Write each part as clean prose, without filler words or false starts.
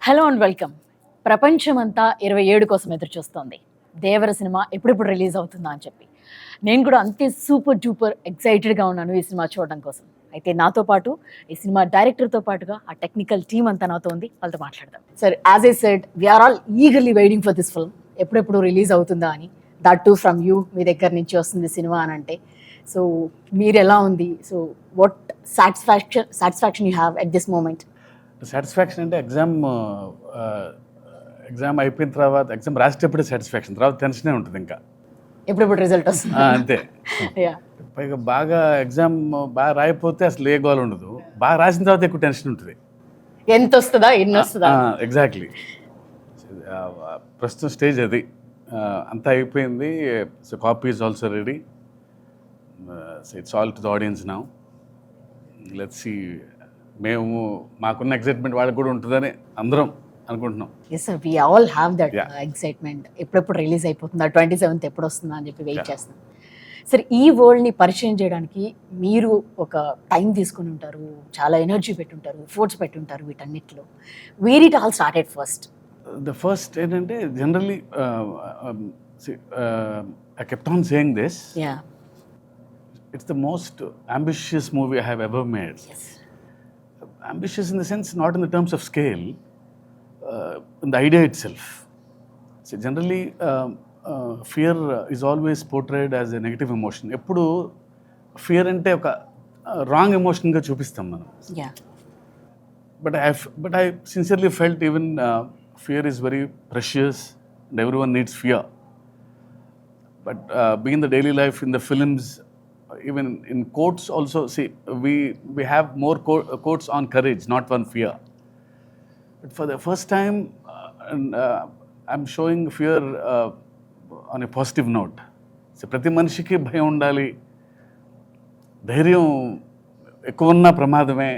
Hello and welcome. ప్రపంచమంతా 27 కోసం ఎదురు చూస్తోంది. దేవర సినిమా ఎప్పుడెప్పుడు రిలీజ్ అవుతుందా అని చెప్పి. నేను కూడా అంతే సూపర్ డూపర్ ఎక్సైటెడ్గా ఉన్నాను ఈ సినిమా చూడడం కోసం. అయితే నాతో పాటు ఈ సినిమా డైరెక్టర్తో పాటుగా ఆ టెక్నికల్ టీమ్ అంతా నాతో ఉంది. వాళ్ళతో మాట్లాడదాం. Sir, as I said, we're all eagerly waiting for this film. ఎప్పుడెప్పుడు రిలీజ్ అవుతుందా అని. దట్ టు ఫ్రమ్ యూ, మీ దగ్గర నుంచి వస్తుంది సినిమా అని అంటే. సో మీరు ఎలా ఉంది? So what satisfaction you have at this moment? Satisfaction అంటే ఎగ్జామ్ అయిపోయిన తర్వాత ఎగ్జామ్ రాసేటప్పుడే సాటిస్ఫాక్షన్, తర్వాత టెన్షనే ఉంటుంది ఇంకా ఎప్పుడెప్పుడు రిజల్ట్ వస్తుంది అంతే. పైగా బాగా ఎగ్జామ్ బాగా రాయిపోతే అసలు ఏ గోల్ ఉండదు, బాగా రాసిన తర్వాత ఎక్కువ టెన్షన్ ఉంటుంది. ఎంత వస్తుందా, ఎన్ని వస్తుందా? ఎగ్జాక్ట్లీ. ప్రస్తుతం స్టేజ్ అది. అంతా అయిపోయింది. So copy is also ready. So it's all to the audience now. Let's see. మేము మాకున్న ఎక్సైట్మెంట్ వాళ్ళకి కూడా ఉంటుందని అందరం అనుకుంటున్నాం. Yes sir, we all have that excitement. ఎప్పుడెప్పుడు రిలీజ్ అయిపోతుందా, 27th ఎప్పుడు వస్తుందా అని చెప్పి వెయిట్ చేస్తున్నాం. సార్, ఈ వరల్డ్ని పరిచయం చేయడానికి మీరు ఒక టైం తీసుకుని ఉంటారు, చాలా ఎనర్జీ పెట్టుంటారు, ఎఫోర్ట్స్ పెట్టుంటారు వీటన్నిటిలో. Where it all started first? The first ఏంటంటే generally I kept on saying this, it's the most ambitious movie I have ever made. Ambitious in the sense, not in the terms of scale, in the idea itself. So generally, fear is always portrayed as a negative emotion. Eppudu fear ante oka wrong emotion ga chuppistam manam. Yeah. But I sincerely felt even fear is very precious and everyone needs fear. But being in the daily life, in the films, even in quotes also, see, we have more quotes on courage, not on fear. But for the first time, I'm showing fear on a positive note. So ప్రతి మనిషికి భయం ఉండాలి, ధైర్యం ఎక్కువ ఉన్న ప్రమాదమే,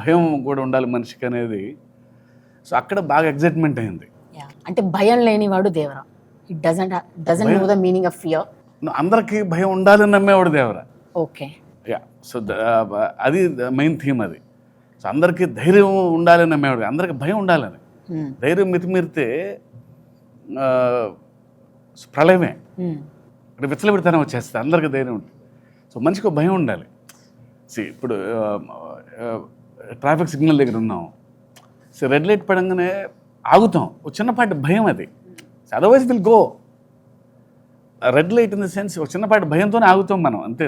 భయం కూడా ఉండాలి మనిషికి అనేది. సో అక్కడ బాగా ఎగ్జైట్మెంట్ అయింది. అంటే భయం లేనివాడు Devara. It doesn't know the meaning of fear. అందరికీ భయం ఉండాలని నమ్మేవాడు దేవరా. ఓకే. సో అది మెయిన్ థీమ్ అది. సో అందరికీ ధైర్యం ఉండాలని నమ్మేవాడు, అందరికి భయం ఉండాలని. ధైర్యం మితిమీరితే ప్రళయమే, ఇక్కడ విచ్చలవిడితనం వచ్చేస్తుంది. అందరికీ ధైర్యం ఉంటుంది. సో మనిషికి భయం ఉండాలి. ఇప్పుడు ట్రాఫిక్ సిగ్నల్ దగ్గర ఉన్నాం, సో రెడ్ లైట్ పడంగానే ఆగుతాం, ఒక చిన్నపాటి భయం అది. Otherwise will go. Red light in the sense ఒక చిన్నపాటి భయంతోనే ఆగుతాం మనం, అంతే.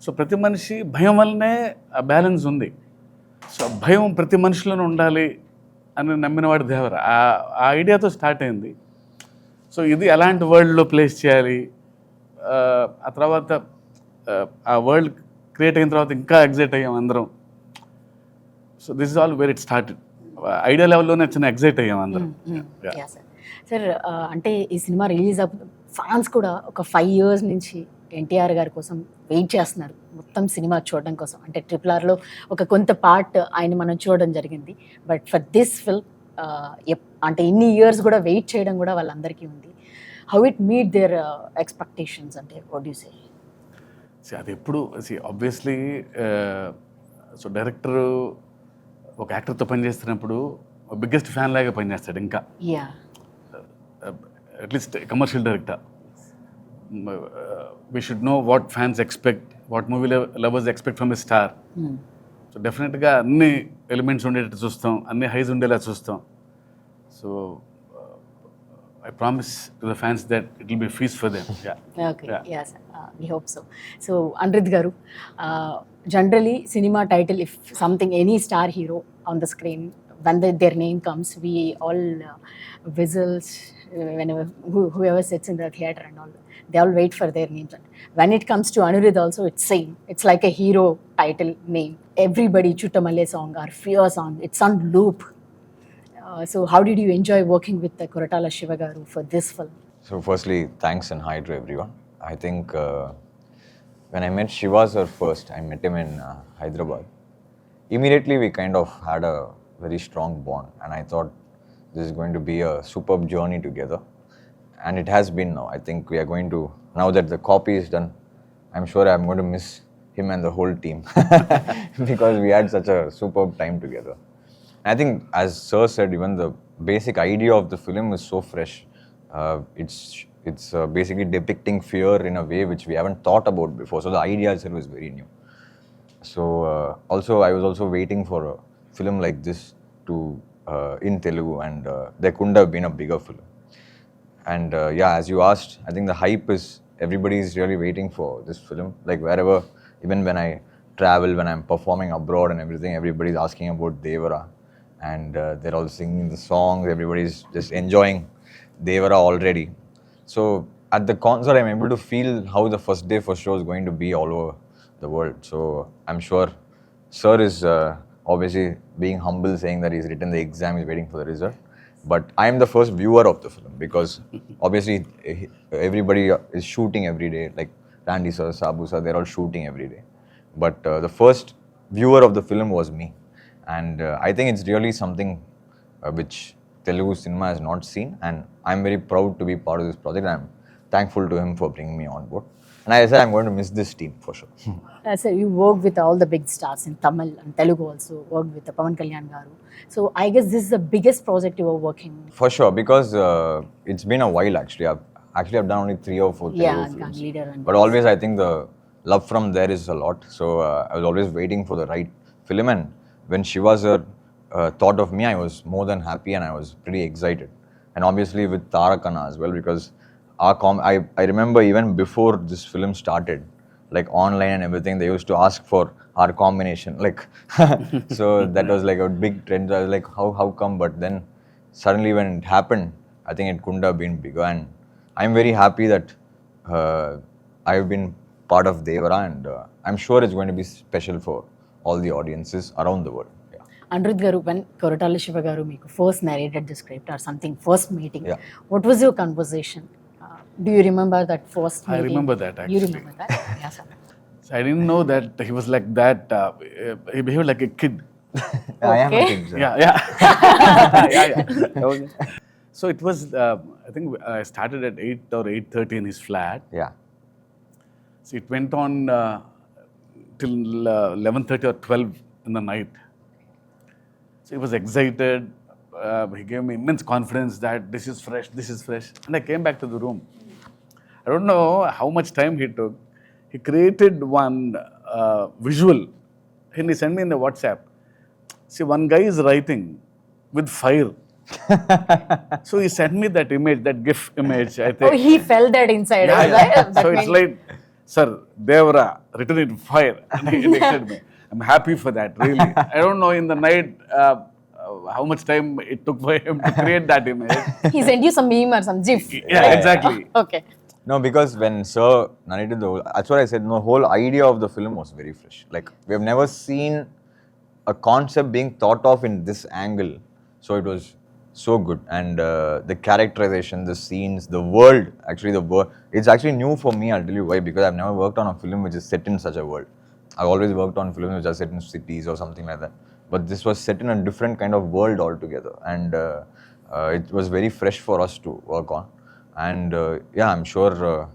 సో ప్రతి మనిషి భయం వల్లనే బ్యాలెన్స్ ఉంది. సో భయం ప్రతి మనిషిలోనే ఉండాలి అని నమ్మినవాడు దేవర. ఆ ఐడియాతో స్టార్ట్ అయింది. సో ఇది ఎలాంటి వరల్డ్లో ప్లేస్ చేయాలి, ఆ తర్వాత ఆ వరల్డ్ క్రియేట్ అయిన తర్వాత ఇంకా ఎగ్జైట్ అయ్యాం అందరం. So this is all where it started. Idea లెవెల్లోనే చిన్న ఎగ్జైట్ అయ్యాం అందరం. సార్, అంటే ఈ సినిమా రిలీజ్ ఫ్యాన్స్ కూడా ఒక 5 years నుంచి ఎన్టీఆర్ గారి కోసం వెయిట్ చేస్తున్నారు, మొత్తం సినిమా చూడడం కోసం. అంటే RRRలో ఒక కొంత పార్ట్ ఆయన మనం చూడడం జరిగింది. బట్ ఫర్ దిస్ ఫిల్మ్ అంటే ఇన్ని ఇయర్స్ కూడా వెయిట్ చేయడం కూడా వాళ్ళందరికీ ఉంది. How it meet there expectations? అంటే వాట్ యు సే? అది ఎప్పుడు ఆబ్వియస్లీ సో డైరెక్టర్ ఒక యాక్టర్తో పనిచేస్తున్నప్పుడు బిగ్గెస్ట్ ఫ్యాన్ లాగా పనిచేస్తాడు. ఇంకా at least commercial director, we should know what fans expect, what movie lovers expect from a star. So డెఫినెట్గా అన్ని ఎలిమెంట్స్ ఉండేటట్టు చూస్తాం, అన్ని హైస్ ఉండేలా చూస్తాం. So I promise to the fans that it will be a feast for them. Okay. Yes, we hope so. So Anirudh garu, generally cinema title, if something, any star hero on the screen, when their name comes, we all whistles whenever whoever sits in the theater and all, they all wait for their names. And when it comes to Anirudh also, it's same. It's like a hero title name. Everybody Chuttamalle song or Fear song, it's on loop. So how did you enjoy working with the Koratala Siva garu for this film? So firstly, thanks and hi to everyone. I think when I met Shiva sir first, I met him in Hyderabad. Immediately we kind of had a very strong bond, and I thought this is going to be a superb journey together, and it has been now. I think we are going to, now that the copy is done, I'm sure I'm going to miss him and the whole team because we had such a superb time together. I think, as Sir said, even the basic idea of the film is so fresh. It's basically depicting fear in a way which we haven't thought about before. So the idea itself is very new. So also, I was also waiting for a film like this to in Telugu, and there couldn't have been a bigger film. And yeah, as you asked, I think the hype is, everybody is really waiting for this film. Like wherever, even when I travel, when I'm performing abroad and everything, everybody's asking about Devara, and they're all singing the songs. Everybody's just enjoying Devara already. So at the concert, I'm able to feel how the first day for show is going to be all over the world. So I'm sure Sir is obviously being humble, saying that he's written the exam, he's waiting for the result. But I'm the first viewer of the film, because obviously everybody is shooting every day. Like Randy sir, Sabu sir, they're all shooting every day. But the first viewer of the film was me. And I think it's really something which Telugu cinema has not seen. And I'm very proud to be part of this project. I'm thankful to him for bringing me on board. And I said I'm going to miss this team for sure. So you worked with all the big stars in Tamil and Telugu also, worked with Pavan Kalyan garu. So I guess this is the biggest project you were working. For sure, because it's been a while actually. I've done only 3 or 4 Yeah, Telugu Gang films. Leader and But always I think the love from there is a lot. So I was always waiting for the right film. And when Shiva sir thought of me, I was more than happy, and I was pretty excited. And obviously with Tarakana as well, because I remember even before this film started, like online and everything, they used to ask for our combination. Like, so that was like a big trend. I was like, how come? But then suddenly when it happened, I think it couldn't have been bigger. And I'm very happy that I've been part of Devara, and I'm sure it's going to be special for all the audiences around the world. Yeah. Anirudh garu, when Koratala Siva garu meeku first narrated the script or something, first meeting, Yeah. what was your conversation? Do you remember that first meeting? I remember that, You actually. remember that? Yes, sir. So I didn't know that he was like that. He behaved like a kid. I am a Okay. kid, sir. Yeah. So it was, I think I started at 8 or 8:30 in his flat. Yeah. So it went on till 11:30 or 12 in the night. So he was excited. He gave me immense confidence that this is fresh. And I came back to the room. I don't know how much time he took. He created one visual, and he sent me in the WhatsApp. See, one guy is writing with fire. So he sent me that image, that GIF image, I think. Oh, he felt that inside. Yeah, right? yeah. That So it's means- like, sir, Devara, written in fire. And he texted me. I'm happy for that, really. I don't know in the night how much time it took for him to create that image. he sent you some meme or some GIF. Yeah, exactly. Okay. No, because when Sir narrated the whole, that's what I said, the whole idea of the film was very fresh. Like, we have never seen a concept being thought of in this angle. So it was so good. And the characterization, the scenes, the world, it's actually new for me, I'll tell you why, because I've never worked on a film which is set in such a world. I've always worked on films which are set in cities or something like that. But this was set in a different kind of world altogether. And it was very fresh for us to work on. And yeah, I'm sure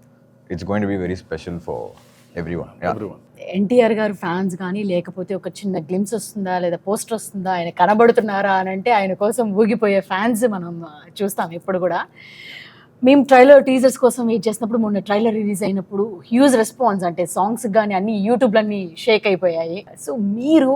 it's going to be very special for everyone. Yeah. Everyone. NTR గారు fans కానీ లేకపోతే ఒక చిన్న glimpse వస్తుందా లేదా poster వస్తుందా, ఆయన కనబడుతున్నారా అని అంటే ఆయన కోసం ఊగిపోయే ఫ్యాన్స్ మనం చూస్తాం ఇప్పుడు కూడా. మేము ట్రైలర్ టీజర్స్ కోసం వెయిట్ చేసినప్పుడు, మొన్న ట్రైలర్ రిలీజ్ అయినప్పుడు హ్యూజ్ రెస్పాన్స్, అంటే సాంగ్స్ కానీ అన్ని యూట్యూబ్లన్నీ షేక్ అయిపోయాయి. సో మీరు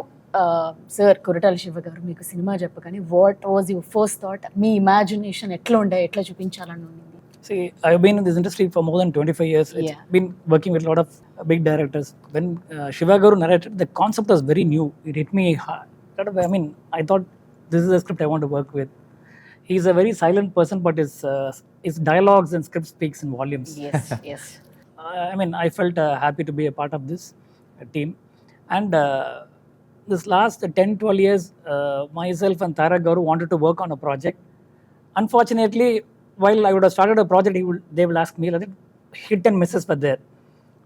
సార్ కొరటాల శివ గారు మీకు సినిమా చెప్పగానే what was your first thought? Me imagination ఎట్లా ఉండే, ఎట్లా చూపించాలని ఉంది? See, I've been in this industry for more than 25 years. It's Yeah. been working with a lot of big directors. When Shiva Garu narrated, the concept was very new. It hit me hard. I mean, I thought this is a script I want to work with. He's a very silent person, but his dialogues and script speaks in volumes. Yes, yes. I mean, I felt happy to be a part of this team. And this last 10-12 years, myself and Tarak Garu wanted to work on a project. Unfortunately, while I would have started a project, they will ask me, like, hit and misses were there.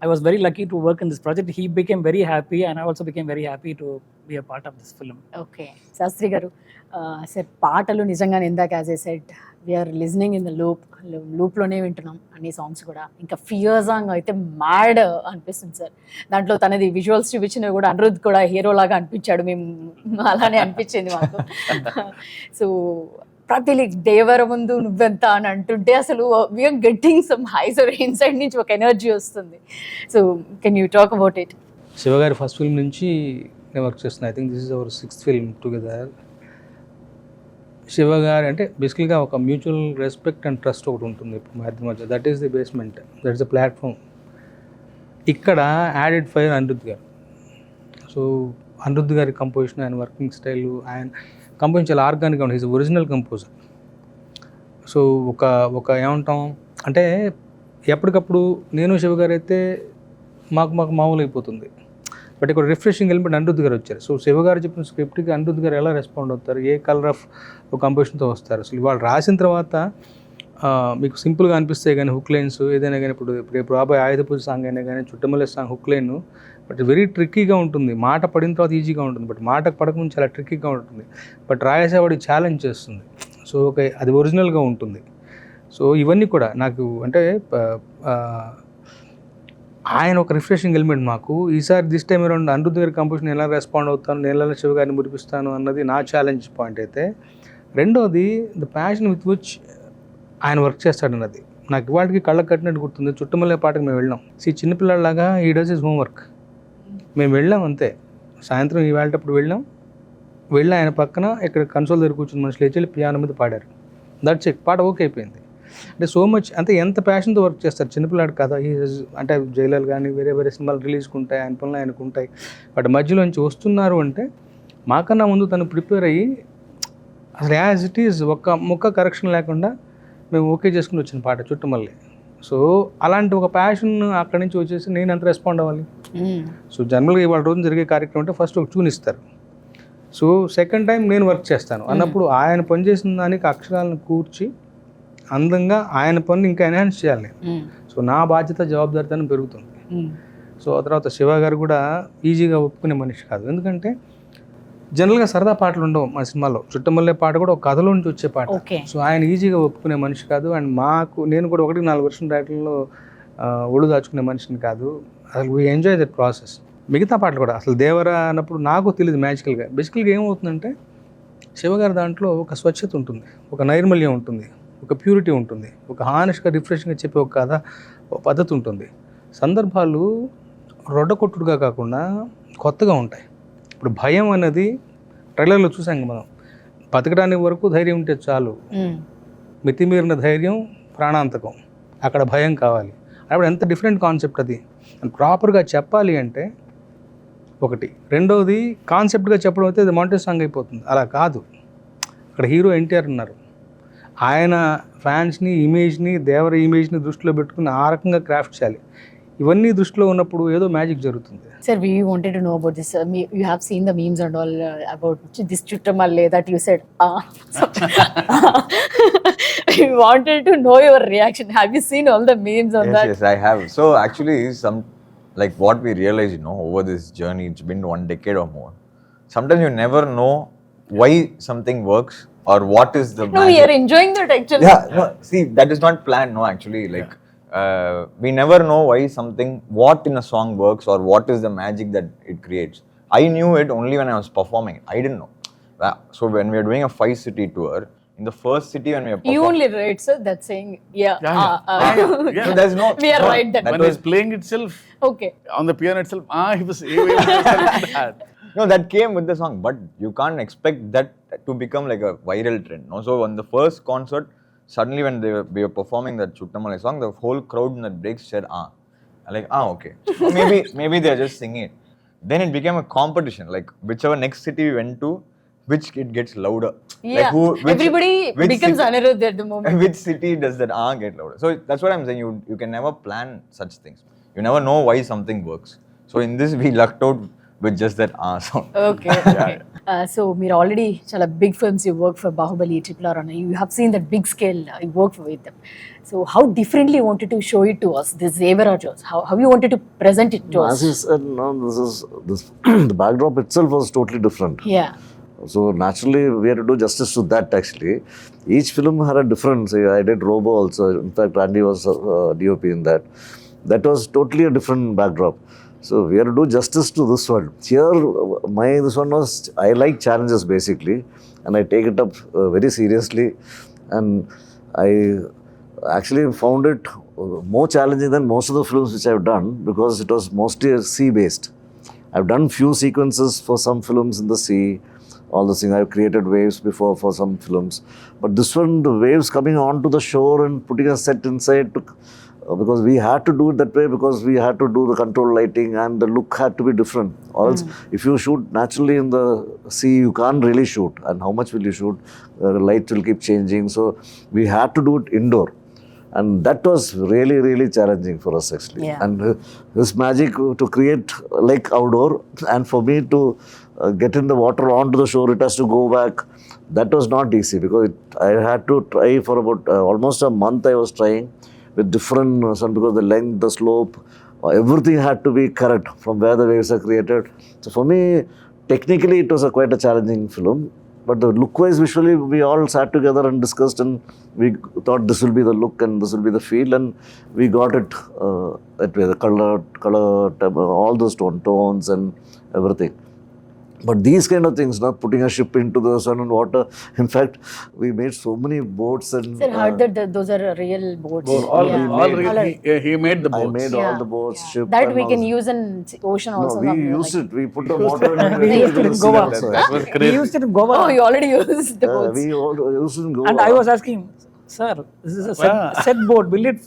I was very lucky to work in this project. He became very happy, and I also became very happy to be a part of this film. Okay Shastri garu sir పాటలు నిజంగానే ఇందాక as a set we're listening in the లూప్లోనే వింటున్నాం అన్ని songs కూడా. ఇంకా fear song అయితే mad అనిపిస్తుంది సార్. దాంట్లో తనది విజువల్స్ చూపించినవి కూడా అనిరుద్ధ్ కూడా హీరో లాగా అనిపించాడు, మేము అలానే అనిపించింది మాకు. సో ప్రతి దేవర ముందు నువ్వెంత అని అంటుంటే అసలు we're getting some highs inside నుంచి ఒక ఎనర్జీ వస్తుంది. So can you talk about it? Siva గారి ఫస్ట్ ఫిల్మ్ నుంచి నేను వర్క్ చేస్తున్నాను. I think this is our 6th film together. Siva గారు అంటే బేసికల్గా ఒక మ్యూచువల్ రెస్పెక్ట్ అండ్ ట్రస్ట్ ఒకటి ఉంటుంది ఇప్పుడు మా ఇద్దరి మధ్య. That is the basement, that is the platform. ఇక్కడ యాడెడ్ ఫైర్ అనిరుద్ధ్ గారు. సో అనిరుద్ధ్ గారి కంపోజిషన్, ఆయన వర్కింగ్ స్టైల్, ఆయన కంపోజిషన్ చాలా ఆర్గానిక్గా ఉంటుంది. Is original composer. సో ఒక ఏమంటాం అంటే ఎప్పటికప్పుడు నేను శివ గారు అయితే మాకు మామూలు అయిపోతుంది. బట్ ఇక్కడ రిఫ్రెషింగ్ ఎలిమెంట్ అనిరుద్ధ్ గారు వచ్చారు. సో శివ గారు చెప్పిన స్క్రిప్ట్కి అనిరుద్ధ్ గారు ఎలా రెస్పాండ్ అవుతారు, ఏ కలర్ ఆఫ్ కంపోజిషన్తో వస్తారు. అసలు వాళ్ళు రాసిన తర్వాత మీకు సింపుల్గా అనిపిస్తాయి కానీ హుక్ లైన్స్ ఏదైనా కానీ ఇప్పుడు రాబోయే ఆయుధ పూజ సాంగ్ అయినా కానీ చుట్టమల్లె song hook line but very ట్రిక్కీగా ఉంటుంది. మాట పడిన తర్వాత ఈజీగా ఉంటుంది, బట్ మాట పడకముందు చాలా ట్రిక్కీగా ఉంటుంది. బట్ రాయేసేవాడికి ఛాలెంజ్ చేస్తుంది. సో అది ఒరిజినల్గా ఉంటుంది. సో ఇవన్నీ కూడా నాకు అంటే ఆయన ఒక రిఫ్రెషింగ్ ఎలిమెంట్ మాకు. ఈసారి దిస్ టైం అరౌండ్ అనిరుద్ధ్ గారి కంపోజిషన్ ఎలా రెస్పాండ్ అవుతాను, నేను ఎలా శివ గారిని మురిపిస్తాను అన్నది నా ఛాలెంజ్ పాయింట్ అయితే. రెండోది ద ప్యాషన్ విత్ విచ్ ఆయన వర్క్ చేస్తాడన్నది నాకు ఇవాటికి కళ్ళకు కట్టినట్టు గుర్తుంది. చుట్టమల్లే పాటకి మేము వెళ్ళాం. చిన్నపిల్లలాగా ఈ డస్ హిస్ హోంవర్క్. మేము వెళ్ళాం అంతే. సాయంత్రం ఈ వెళ్ళేటప్పుడు వెళ్ళి ఆయన పక్కన ఇక్కడ కన్సోల్ దగ్గర కూర్చుని మనుషులు లేచి పియానో మీద పాడారు. That's it. పాట ఓకే అయిపోయింది. అంటే సో మచ్ అంటే ఎంత ప్యాషన్తో వర్క్ చేస్తారు. చిన్నపిల్లాడు కదా, అంటే జైలర్ కానీ వేరే సినిమాలు రిలీజ్కి ఉంటాయి, ఆయన పనులు ఆయనకు ఉంటాయి. బట్ మధ్యలోంచి వస్తున్నారు అంటే మాకన్నా ముందు తను ప్రిపేర్ అయ్యి అసలు యాజ్ ఇట్ ఈజ్ ఒక్క ముక్క కరెక్షన్ లేకుండా మేము ఓకే చేసుకుని వచ్చిన పాట చుట్టమల్లి. సో అలాంటి ఒక ప్యాషన్ అక్కడి నుంచి వచ్చేసి నేను ఎంత రెస్పాండ్ అవ్వాలి. సో జనరల్గా ఇవాళ రోజు జరిగే కార్యక్రమం అంటే ఫస్ట్ ఒక ట్యూన్ ఇస్తారు. సో సెకండ్ టైం నేను వర్క్ చేస్తాను అన్నప్పుడు ఆయన పనిచేసిన దానికి అక్షరాలను కూర్చి అందంగా ఆయన పని ఇంకా ఎన్హాన్స్ చేయాలి నేను. సో నా బాధ్యత జవాబుదారితనం పెరుగుతుంది. సో ఆ తర్వాత శివ గారు కూడా ఈజీగా ఒప్పుకునే మనిషి కాదు. ఎందుకంటే జనరల్గా సరదా పాటలు ఉండవు మా సినిమాలో. చుట్టమల్లే పాట కూడా ఒక కథలో నుంచి వచ్చే పాట. సో ఆయన ఈజీగా ఒప్పుకునే మనిషి కాదు. అండ్ నేను కూడా 1-4 వర్షం టైటిల్లో ఒళ్ళు దాచుకునే మనిషిని కాదు. అసలు వీ ఎంజాయ్ దట్ ప్రాసెస్. మిగతా పాటలు కూడా అసలు దేవరా అన్నప్పుడు నాకు తెలియదు మ్యాజికల్గా. బేసికల్గా ఏమవుతుందంటే శివగారి దాంట్లో ఒక స్వచ్ఛత ఉంటుంది, ఒక నైర్మల్యం ఉంటుంది, ఒక ప్యూరిటీ ఉంటుంది, ఒక హానెస్ట్గా రిఫ్రెషింగ్గా చెప్పే ఒక కథ, ఒక పద్ధతి ఉంటుంది. సందర్భాలు రొడ్డకొట్టుడుగా కాకుండా కొత్తగా ఉంటాయి. ఇప్పుడు భయం అనేది ట్రైలర్లో చూసాం మనం. బతకడానికి వరకు ధైర్యం ఉంటే చాలు, మితిమీరిన ధైర్యం ప్రాణాంతకం, అక్కడ భయం కావాలి. అప్పుడు ఎంత డిఫరెంట్ కాన్సెప్ట్ అది. ప్రాపర్గా చెప్పాలి అంటే ఒకటి. రెండవది కాన్సెప్ట్గా చెప్పడం అయితే అది మాంటేజ్ సాంగ్ అయిపోతుంది. అలా కాదు. అక్కడ హీరో NTR ఉన్నారు. ఆయన ఫ్యాన్స్ని, ఇమేజ్ని, దేవర ఇమేజ్ని దృష్టిలో పెట్టుకుని ఆ రకంగా క్రాఫ్ట్ చేయాలి. ఇవన్నీ దృష్టిలో ఉన్నప్పుడు ఏదో మ్యాజిక్ జరుగుతుంది. Sir, we wanted to know about this. You have seen the memes and all about this chuttamalle that you said. We wanted to know your reaction. Have you seen all the memes on that? Yes, I have. So actually, like what we realize, over this journey, it's been 1 decade or more. Sometimes you never know why something works or what is the magic. No, we are enjoying that actually. Yeah, no, see, that is not planned, no, actually. Like, we never know why what in a song works or what is the magic that it creates. I knew it only when I was performing. I didn't know. So when we are doing a 5-city tour, in the first city when we are performing... You only right, sir, that's saying, yeah. So there's no... We are right then. When he's playing itself, Okay. on the piano itself, he was that. No, that came with the song, but you can't expect that to become like a viral trend. No? So on the first concert, suddenly when we were performing that Chuttamalai song, the whole crowd in that break said, like, okay. So maybe they're just singing it. Then it became a competition, like whichever next city we went to, which it gets louder. Yeah, like everybody becomes Anirudh at the moment. Which city does that get louder? So that's what I'm saying, you can never plan such things. You never know why something works. So in this, we lucked out with just that sound. Okay okay so మీరు already చాలా big films you work for Baahubali RRR and you have seen that big scale you work with them. So how differently you wanted to show it to us, this Devara shows? How you wanted to present it to As us? you said, no, this the backdrop itself was totally different. Yeah. So naturally, we had to do justice to that. Actually, each film had a difference. I did Robo also. In fact, Andy was DOP in that. That was totally a different backdrop. So we had to do justice to this one. Here, this one was, I like challenges basically, and I take it up very seriously, and I actually found it more challenging than most of the films which I've done, because it was mostly sea based. I've done few sequences for some films in the sea, all this thing. I've created waves before for some films, but this one, the waves coming onto the shore and putting a set inside took, because we had to do it that way, because we had to do the control lighting and the look had to be different. Or else, if you shoot naturally in the sea, you can't really shoot. And how much will you shoot? The light will keep changing. So we had to do it indoor. And that was really, really challenging for us actually. Yeah. And this magic to create like outdoor, and for me to get in the water onto the shore, it has to go back. That was not easy, because I had to try for about almost a month. I was trying with different sun, because the length, the slope, everything had to be correct from where the waves are created. So for me, technically it was quite a challenging film. But the look-wise, visually, we all sat together and discussed, and we thought this will be the look and this will be the feel, and we got it that way. The color, all those tones and everything. But these kind of things, not putting a ship into the sun and water. In fact, we made so many boats and. Sir, heard that those are real boats. All Yeah. he made the I boats. made all the boats, ship. That and we all can this. use in ocean also. No, we somewhere, used like- it. We put the motor and We we used it in the sea Goa. also. That was We crazy. used it in Goa. Oh, you already used the boats. We all used it in Goa. And I was asking, sir, this is a set boat. Will it?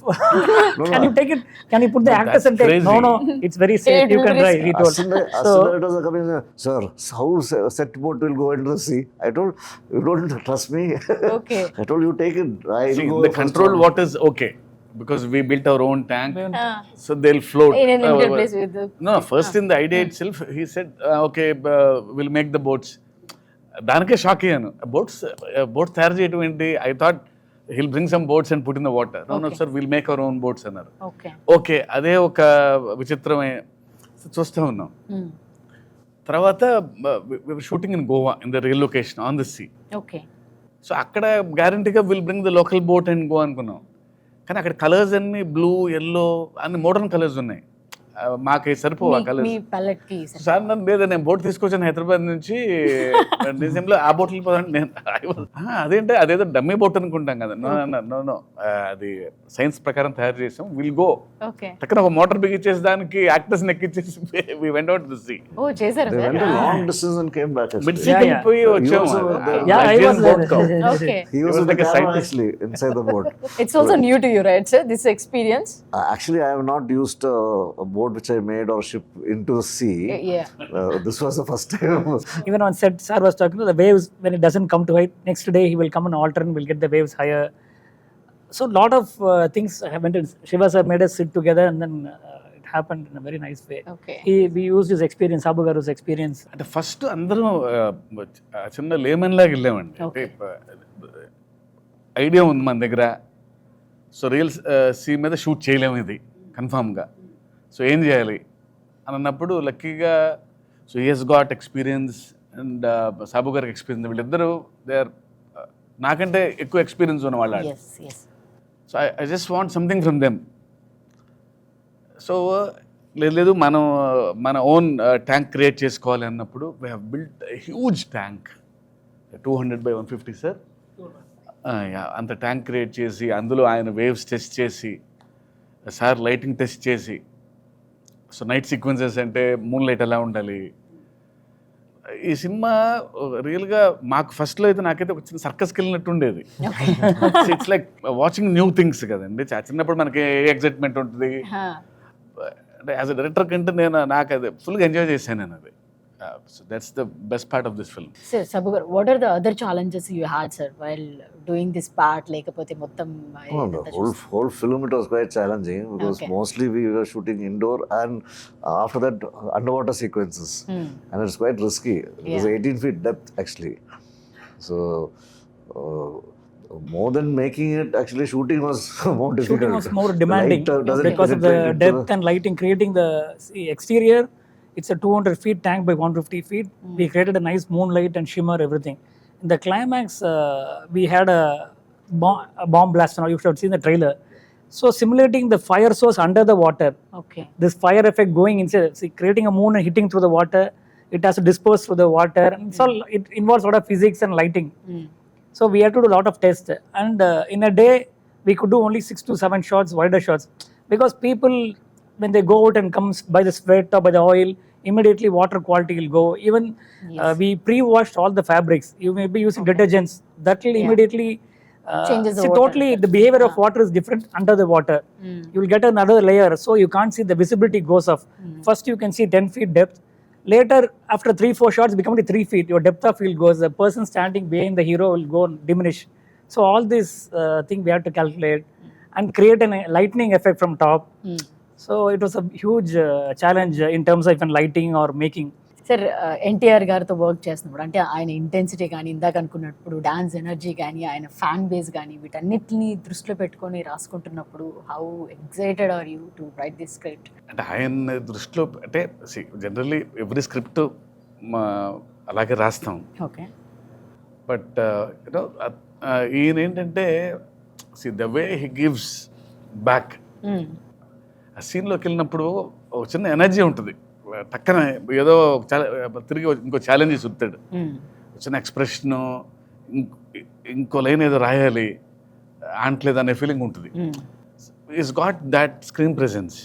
Can you take it? Can you put the actors that's and take? crazy. No, it's very safe. It You will can be drive. He told. As soon as it was coming, sir, how set boat will go into the sea? I told, you don't trust me. Okay. I told you take it. I See, go the first controlled one. water is okay, because we built our own tank, Ah. so they'll float. In a limited place with the. No, first in the idea itself, he said, okay, we'll make the boats. దానికే shock అయ్యాను. Boats తయారు చేయడం ఏంటి? I thought he'll bring some boats and put in the water. No, sir, we'll make our own boats అన్నారు. Okay. Okay, అదే ఒక విచిత్రమే చూస్తూ ఉన్నాం. తర్వాత shooting in Goa, in the real location on the sea. Okay. So అక్కడ గ్యారంటీగా will bring the local boat and go అనుకున్నాం. కానీ అక్కడ కలర్స్ అన్ని బ్లూ, ఎల్లో అన్ని మోడర్న్ కలర్స్ ఉన్నాయి. మాకు సరిపోవు ఆ మీ కలర్స్. palette కి sir. సార్ నన్ను లేదా, నేను బోట్ తీసుకొచ్చాను హైదరాబాద్ నుంచి, డిసెంబర్లో ఆ బోట్లు పోదాం. నేను అదేంటే అదేదో డమ్మీ బోట్ అనుకుంటాం కదా. నో, అది సైన్స్ ప్రకారం తయారు చేసాం. Will go Okay. టక్కన ఒక మోటార్ బిగించేసి దానికి యాక్టర్స్ ఎక్కించేసి we went out to sea. Oh, చేశారా They sir? went a long distance and came back. Mid Actually. See Yeah, వెళ్ళిపోయి He వచ్చాము. also was there. Yeah, I was boat cow. Okay. He was was in the like a camera scientist. actually inside the boat. It's also new to you, right, sir? This experience? Actually, I have not used a boat which I made or ship into the sea. Yeah. This was the first time. Even on set, sir was talking to the waves when it doesn't come to height. Next day, he will come and alter and we'll get the waves higher. So, lot of things happened. Shiva sir made us sit together, and then it happened in a very nice way. Okay. We used his experience, Sabu Garu's experience. అంటే first అందరం చిన్న lemon లాగా వెళ్ళామండి. అంటే idea ఉంది మన దగ్గర. So real sea మీద షూట్ చేయలేము ఇది కన్ఫామ్గా. సో ఏం చేయాలి అని అన్నప్పుడు లక్కీగా so he's got experience and సాబు గారికి ఎక్స్పీరియన్స్. వీళ్ళిద్దరూ దే ఆర్ నాకంటే ఎక్కువ ఎక్స్పీరియన్స్ ఉన్న వాళ్ళు. Yes, yes. So I just want something from them. So లేదు మన ఓన్ ట్యాంక్ క్రియేట్ చేసుకోవాలి అన్నప్పుడు we have built huge tank 200 by 150 sir. అంత ట్యాంక్ క్రియేట్ చేసి అందులో ఆయన వేవ్స్ టెస్ట్ చేసి సార్ లైటింగ్ టెస్ట్ చేసి, సో నైట్ సీక్వెన్సెస్ అంటే మూన్ లైట్ ఎలా ఉండాలి. ఈ సినిమా రియల్గా మాకు ఫస్ట్లో అయితే నాకైతే ఒక చిన్న సర్కస్కి వెళ్ళినట్టు ఉండేది. It's like watching new things కదండి. చిన్నప్పుడు మనకి ఏ ఎగ్జైట్మెంట్ ఉంటుంది. అంటే యాజ్ అ డైరెక్టర్ కంటే నాకు అది ఫుల్గా ఎంజాయ్ చేశాను. నేను అది So that's the best part of this film. Sir, Sabu garu, what are the other challenges you had, sir, while doing this part? లేకపోతే మొత్తం Oh, the whole film it was quite challenging because Okay. mostly we were shooting indoor and after that underwater sequences, and it's quite risky. It was Yeah. 18 feet depth actually. So more than making it, actually shooting was more difficult. Shooting was more demanding The light, doesn't because of the penetrate into depth and lighting. Creating the exterior, it's a 200 feet tank by 150 feet. We created a nice moonlight and shimmer, everything. In the climax, we had a bomb blast. Now you should have seen the trailer. So simulating the fire source under the water, Okay. this fire effect going inside, see, creating a moon and hitting through the water, it has to disperse through the water. And so it involves a lot of physics and lighting. So we had to do a lot of tests, and in a day we could do only 6 to 7 shots, wider shots, because people, when they go out and comes by the sweat or by the oil, immediately water quality will go. Even we pre-washed all the fabrics. You may be using detergents that will immediately Changes the see, water totally effect. the behavior of water is different under the water. You will get another layer, so you can't see, the visibility goes off. First you can see 10 feet depth. Later, after 3-4 shots, become only 3 feet. Your depth of field goes. The person standing behind the hero will go and diminish. So all this thing we had to calculate and create a lightning effect from top. So it was a huge challenge in terms of even lighting or making. Sir NTR గారితో work చేస్తున్నప్పుడు అంటే ఆయన intensity కానీ ఇందాక అనుకున్నప్పుడు dance energy కానీ ఆయన fan base కానీ వీటన్నిటిని దృష్టిలో పెట్టుకొని రాసుకుంటున్నప్పుడు how excited are you to write this script? అంటే ఆయన దృష్టిలో అంటే జనరల్లీ ఎవ్రీ స్క్రిప్ట్ అలాగే రాస్తాం. ఓకే. బట్ యూనో ఈయన ఏంటంటే the way he gives back, ఆ సీన్లోకి వెళ్ళినప్పుడు ఒక చిన్న ఎనర్జీ ఉంటుంది. టక్కన ఏదో తిరిగి ఇంకో ఛాలెంజ్ చూస్తాడు, చిన్న ఎక్స్ప్రెషను, ఇంకో లైన్ ఏదో రాయాలి అంటలేదు అనే ఫీలింగ్ ఉంటుంది. Is got that screen presence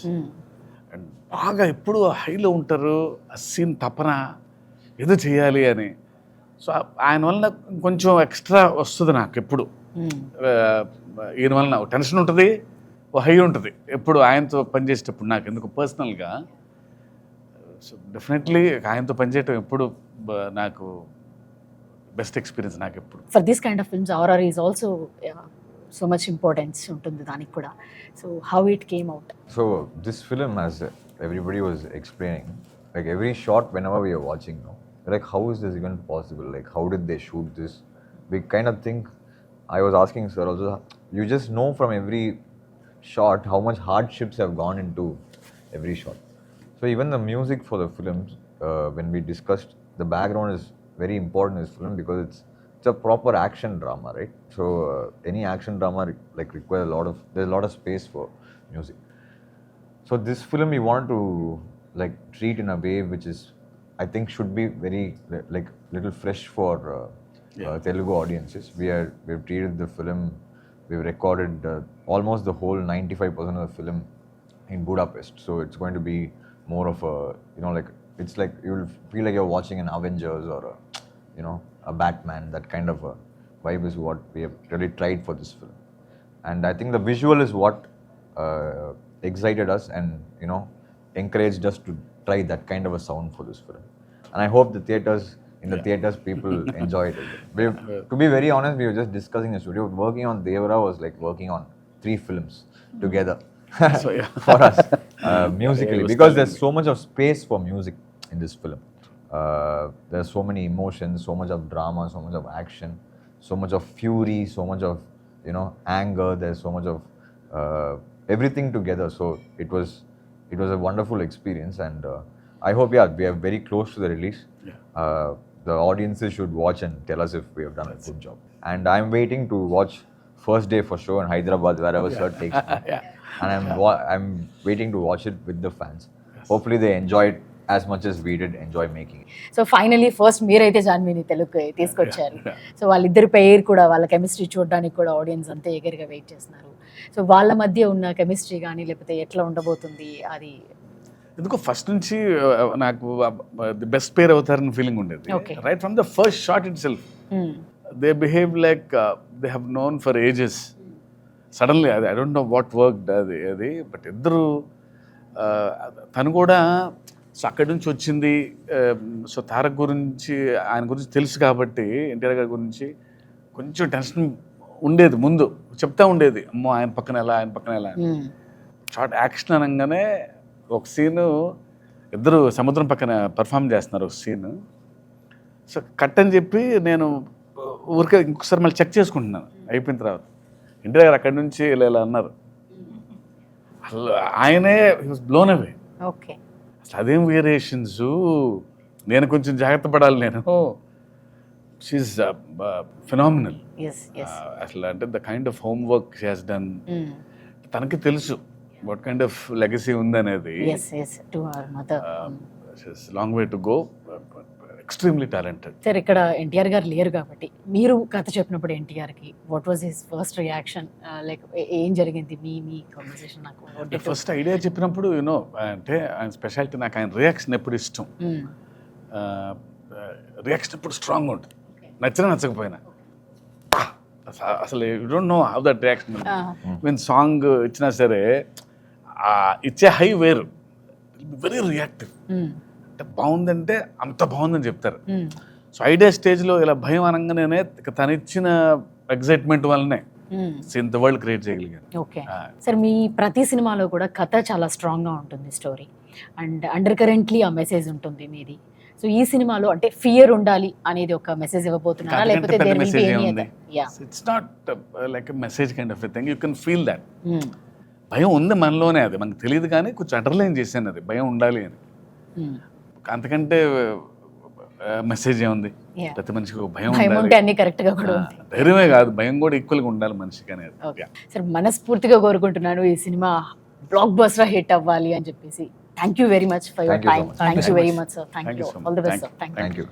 and బాగా ఎప్పుడు హైలో ఉంటారు. ఆ సీన్ తపన ఏదో చేయాలి అని. సో ఆయన వలన కొంచెం ఎక్స్ట్రా వస్తుంది నాకు ఎప్పుడు. ఈయన వలన టెన్షన్ ఉంటుంది, ఓ హై ఉంటుంది ఎప్పుడు ఆయనతో పనిచేసేటప్పుడు నాకు ఎందుకు పర్సనల్గా. సో డెఫినెట్లీ ఆయనతో పనిచేయటం ఎప్పుడు నాకు బెస్ట్ ఎక్స్పీరియన్స్ నాకు ఎప్పుడు. For this kind of films RR is also so much importance ఉంటుంది దానికి కూడా. So how it came out? So this film, as everybody was explaining, like every shot whenever we are watching, no, like how is this even possible? Like how did they shoot this? We kind of think, I was asking sir also, you just know from every shot how much hardships have gone into every shot. So even the music for the films, when we discussed, the background is very important in this film because it's a proper action drama, right? So any action drama like requires there's a lot of space for music. So this film we want to like treat in a way which is, I think, should be very like little fresh for Telugu audiences. We've treated the film, we've recorded almost the whole 95% of the film in Budapest. So it's going to be more of a, you know, like it's like you'll feel like you're watching an Avengers or a, you know, a Batman. That kind of a vibe is what we have really tried for this film. And I think the visual is what excited us and, you know, encouraged us to try that kind of a sound for this film. And I hope the theaters, in the theaters, people enjoyed it. To be very honest, we were just discussing the studio. Working on Devara was like working on 3 films together. So, yeah. For us, musically, because there's so much of space for music in this film. There's so many emotions, so much of drama, so much of action, so much of fury, so much of, you know, anger. There's so much of everything together. So it was a wonderful experience, and I hope we are very close to the release. The audiences should watch and tell us if we have done a good job. And I'm waiting to watch first day for sure in Hyderabad, wherever sir takes me. And I'm waiting to watch it with the fans. Hopefully they enjoy it as much as we did enjoy making it. So finally first మీరైతే జాన్వీని తెలుగుకి తీసుకొచ్చారు. So వాళ్ళిద్దరి పేరు కూడా, వాళ్ళ chemistry చూడడానికి కూడా audience అంతా ఎగర్గా వెయిట్ చేస్తున్నారు. సో వాళ్ళ మధ్య ఉన్న కెమిస్ట్రీ కానీ లేకపోతే ఎట్లా ఉండబోతుంది అది? ఎందుకో ఫస్ట్ నుంచి నాకు ది బెస్ట్ పేర్ అవుతారని ఫీలింగ్ ఉండేది. Right from the first shot itself they behave like they have known for ages. Suddenly అది I don't know what work అది బట్ ఇద్దరు తను కూడా సో అక్కడి నుంచి వచ్చింది. సో తారక్ గురించి, ఆయన గురించి తెలుసు కాబట్టి, ఎన్టీఆర్ గారి గురించి కొంచెం టెన్షన్ ఉండేది. ముందు చెప్తా ఉండేది, అమ్మో ఆయన పక్కన ఎలా, ఆయన పక్కన ఎలా. షార్ట్ యాక్షన్ అనగానే ఒక సీను ఇద్దరు సముద్రం పక్కన పర్ఫామ్ చేస్తున్నారు ఒక సీన్. సో కట్ అని చెప్పి నేను ఊరికే ఇంకొకసారి మళ్ళీ చెక్ చేసుకుంటున్నాను అయిపోయిన తర్వాత. ఎన్టీఆర్ గారు అక్కడి నుంచి ఇలా ఇలా అన్నారు. అసలు ఆయనే బ్లోన్ అవే. ఓకే. అసలు అదేం వేరియేషన్స్, నేను కొంచెం జాగ్రత్త పడాలి. నేను షీఈస్ ఫినామినల్. అసలు అంటే the kind of home work she has done. తనకి తెలుసు వాట్ కైండ్ ఆఫ్ లెగసీ ఉంది అనేది. Long way to go. Extremely talented. Sir ఇక్కడ ఎన్టీఆర్ గారు లేరు కాబట్టి మీరు కథ చెప్పినప్పుడు ఎన్టీఆర్కి what was his first reaction, like ఏం జరిగింది మీ కాన్వర్సేషన్? నాకు ఫస్ట్ ఐడియా చెప్పినప్పుడు యూనో అంటే ఆయన స్పెషాలిటీ, నాకు ఆయన రియాక్షన్ ఎప్పుడు ఇష్టం. రియాక్షన్ ఎప్పుడు స్ట్రాంగ్ ఉంటుంది, నచ్చినా నచ్చకపోయినా. అసలు you don't know how that reaction. Mean song ఇచ్చినా సరే ఇచ్చే హై వేరు, వెరీ రియాక్టివ్. అంటే బాగుందంటే అంత బాగుందని చెప్తారు. సో ఐడియా స్టేజ్లో ఇలా భయం అనగానే తను ఇచ్చిన ఎగ్జైట్మెంట్ వల్లనే ఇంత వరల్డ్ క్రియేట్ చేయగలిగాను. ఓకే సార్, మీ ప్రతి సినిమాలో కూడా కథ చాలా స్ట్రాంగ్గా ఉంటుంది, స్టోరీ అండ్ అండర్ కరెంట్లీ ఆ మెసేజ్ ఉంటుంది మీది. సో ఈ సినిమాలో అంటే ఫియర్ ఉండాలి అనేది ఒక మెసేజ్ ఇవ్వబోతున్నారా, లేకపోతే it's not like message kind of thing, you can feel that. భయం ఉంది మనలోనే, అది మనకు తెలియదు కానీ కొంచెం అండర్లైన్ చేశాను అది భయం ఉండాలి అని. అంతకంటే మెసేజ్ ఏముంది, ప్రతి మనిషికి ఒక భయం ఉండాలి. అన్ని కరెక్ట్ గా కూడా ధైర్యమే కాదు, భయం కూడా ఈక్వల్గా ఉండాలి మనిషికి అనేది. సార్ మనస్ఫూర్తిగా కోరుకుంటున్నాను ఈ సినిమా బ్లాక్ బస్టర్ హిట్ అవ్వాలి అని చెప్పేసి. Thank you very much for your time. Thank you very much sir. Thank you. All the best sir. Thank you.